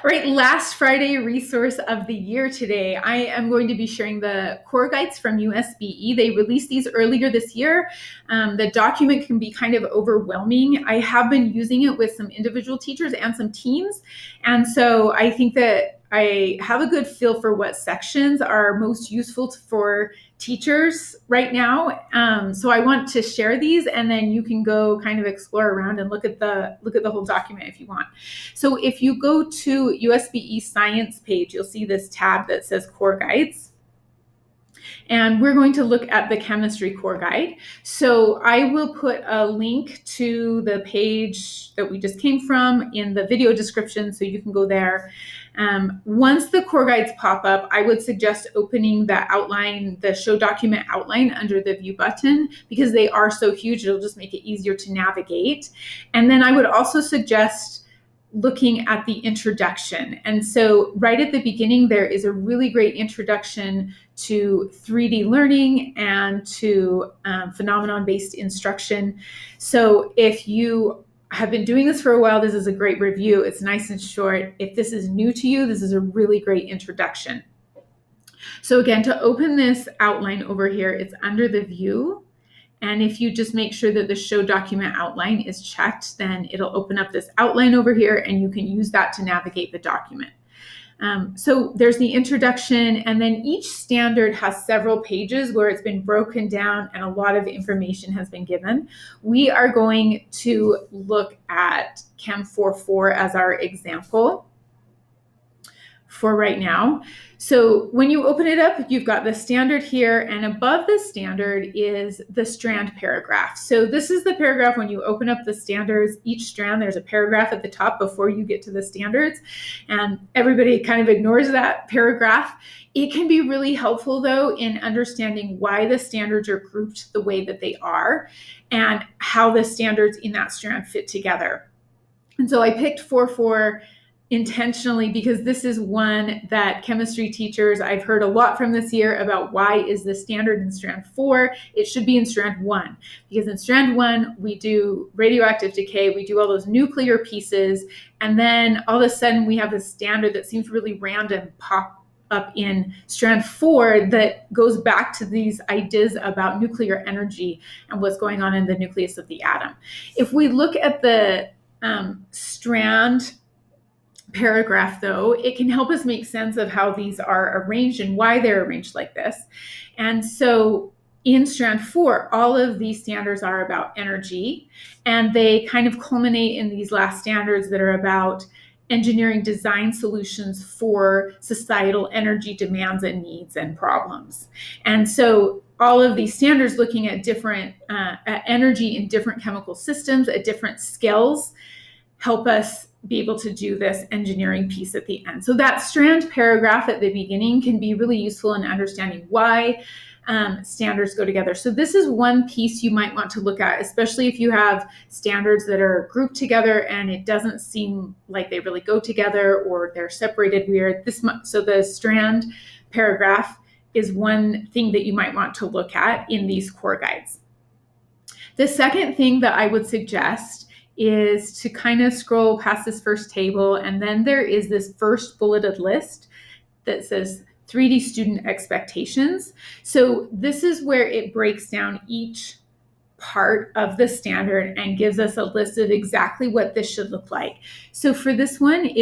All right, last Friday resource of the year today. I am going to be sharing the core guides from USBE. They released these earlier this year. The document can be kind of overwhelming. I have been using it with some individual teachers and some teams. And so I think that I have a good feel for what sections are most useful for teachers right now. So I want to share these, and then you can go kind of explore around and look at the whole document if you want. So if you go to USBE Science page, you'll see this tab that says Core Guides. And we're going to look at the chemistry core guide. So I will put a link to the page that we just came from in the video description, so you can go there. Once the core guides pop up, I would suggest opening the outline, the show document outline under the view button, because they are so huge, it'll just make it easier to navigate. And then I would also suggest looking at the introduction. And so right at the beginning, there is a really great introduction to 3D learning and to phenomenon-based instruction. So if you have been doing this for a while, this is a great review. It's nice and short. If this is new to you, this is a really great introduction. So again, to open this outline over here, it's under the view. And if you just make sure that the show document outline is checked, then it'll open up this outline over here, and you can use that to navigate the document. So there's the introduction, and then each standard has several pages where it's been broken down and a lot of information has been given. We are going to look at Chem 4.4 as our example for right now. So when you open it up, you've got the standard here, and above the standard is the Strand paragraph. So this is the paragraph when you open up the standards. Each strand, there's a paragraph at the top before you get to the standards, and everybody kind of ignores that paragraph. It can be really helpful, though, in understanding why the standards are grouped the way that they are and how the standards in that strand fit together. And so I picked 4.4 intentionally because this is one that chemistry teachers, I've heard a lot from this year about why is the standard in Strand 4. It should be in Strand 1, because in Strand 1, we do radioactive decay, we do all those nuclear pieces, and then all of a sudden we have this standard that seems really random pop up in Strand 4 that goes back to these ideas about nuclear energy and what's going on in the nucleus of the atom. If we look at the strand paragraph, though, it can help us make sense of how these are arranged and why they're arranged like this. And so in Strand 4, all of these standards are about energy, and they kind of culminate in these last standards that are about engineering design solutions for societal energy demands and needs and problems. And so all of these standards looking at different at energy in different chemical systems at different scales help us be able to do this engineering piece at the end. So that strand paragraph at the beginning can be really useful in understanding why standards go together. So this is one piece you might want to look at, especially if you have standards that are grouped together and it doesn't seem like they really go together or they're separated weird. So the strand paragraph is one thing that you might want to look at in these core guides. The second thing that I would suggest is to kind of scroll past this first table, and then there is this first bulleted list that says 3D student expectations. So this is where it breaks down each part of the standard and gives us a list of exactly what this should look like. So for this one,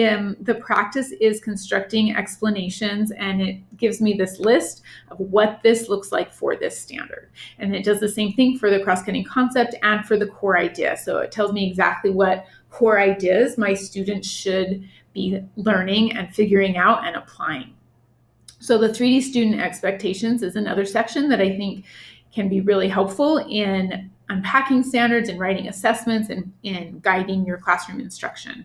the practice is constructing explanations, and it gives me this list of what this looks like for this standard. And it does the same thing for the cross-cutting concept and for the core idea. So it tells me exactly what core ideas my students should be learning and figuring out and applying. So the 3D student expectations is another section that I think can be really helpful in unpacking standards and writing assessments and in guiding your classroom instruction.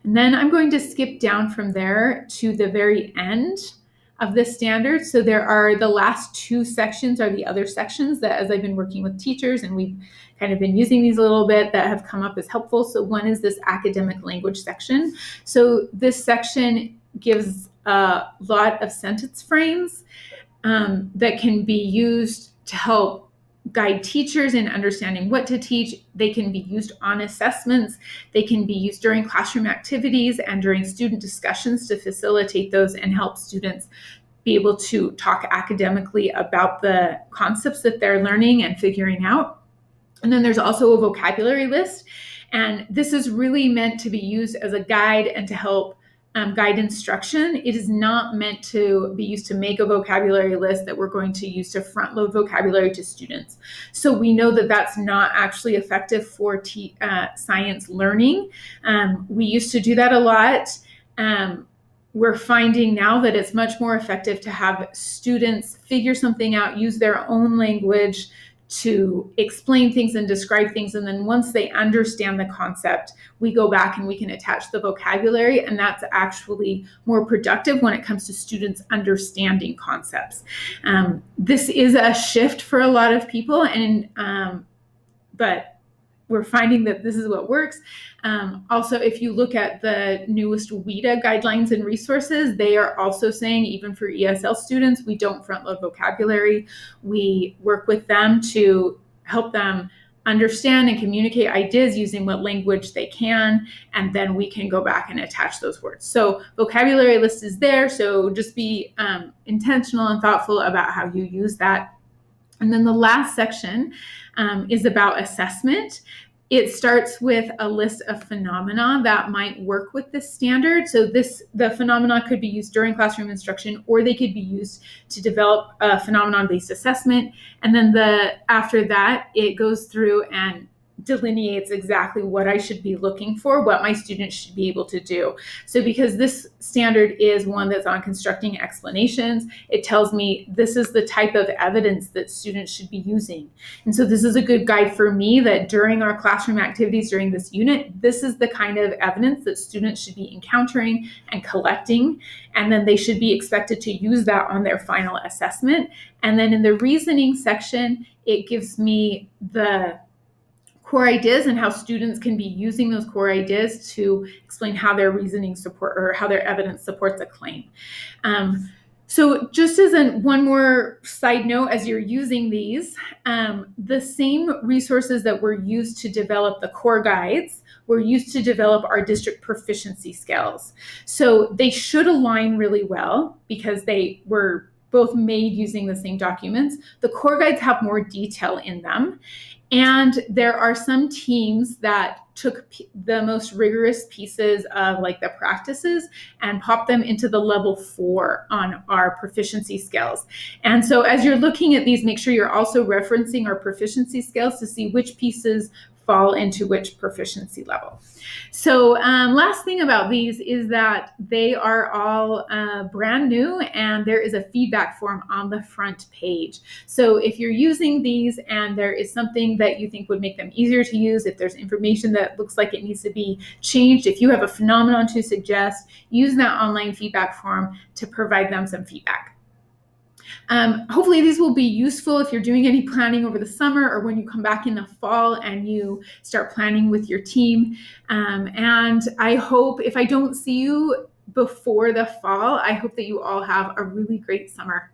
And then I'm going to skip down from there to the very end of this standard. So there are the last two sections are the other sections that, as I've been working with teachers and we've kind of been using these a little bit, that have come up as helpful. So one is this academic language section. So this section gives a lot of sentence frames that can be used to help guide teachers in understanding what to teach. They can be used on assessments. They can be used during classroom activities and during student discussions to facilitate those and help students be able to talk academically about the concepts that they're learning and figuring out. And then there's also a vocabulary list. And this is really meant to be used as a guide and to help guide instruction. It is not meant to be used to make a vocabulary list that we're going to use to front load vocabulary to students. So we know that that's not actually effective for science learning. We used to do that a lot. We're finding now that it's much more effective to have students figure something out, use their own language to explain things and describe things. And then once they understand the concept, we go back and we can attach the vocabulary. And that's actually more productive when it comes to students understanding concepts. This is a shift for a lot of people, but we're finding that this is what works. Also, if you look at the newest WIDA guidelines and resources, they are also saying, even for ESL students, we don't front load vocabulary. We work with them to help them understand and communicate ideas using what language they can, and then we can go back and attach those words. So vocabulary list is there, so just be intentional and thoughtful about how you use that. And then the last section is about assessment. It starts with a list of phenomena that might work with this standard. So the phenomena could be used during classroom instruction, or they could be used to develop a phenomenon-based assessment. And then after that, it goes through and delineates exactly what I should be looking for, what my students should be able to do. So because this standard is one that's on constructing explanations, it tells me this is the type of evidence that students should be using. And so this is a good guide for me that during our classroom activities during this unit, this is the kind of evidence that students should be encountering and collecting. And then they should be expected to use that on their final assessment. And then in the reasoning section, it gives me the core ideas and how students can be using those core ideas to explain how their reasoning support or how their evidence supports a claim. So just as one more side note, as you're using these, the same resources that were used to develop the core guides were used to develop our district proficiency scales. So they should align really well because they were both made using the same documents. The core guides have more detail in them. And there are some teams that took the most rigorous pieces of like the practices and popped them into the level 4 on our proficiency scales. And so as you're looking at these, make sure you're also referencing our proficiency scales to see which pieces fall into which proficiency level. So last thing about these is that they are all brand new, and there is a feedback form on the front page. So if you're using these and there is something that you think would make them easier to use, if there's information that looks like it needs to be changed, if you have a phenomenon to suggest, use that online feedback form to provide them some feedback. Hopefully these will be useful if you're doing any planning over the summer or when you come back in the fall and you start planning with your team. And I hope, if I don't see you before the fall, I hope that you all have a really great summer.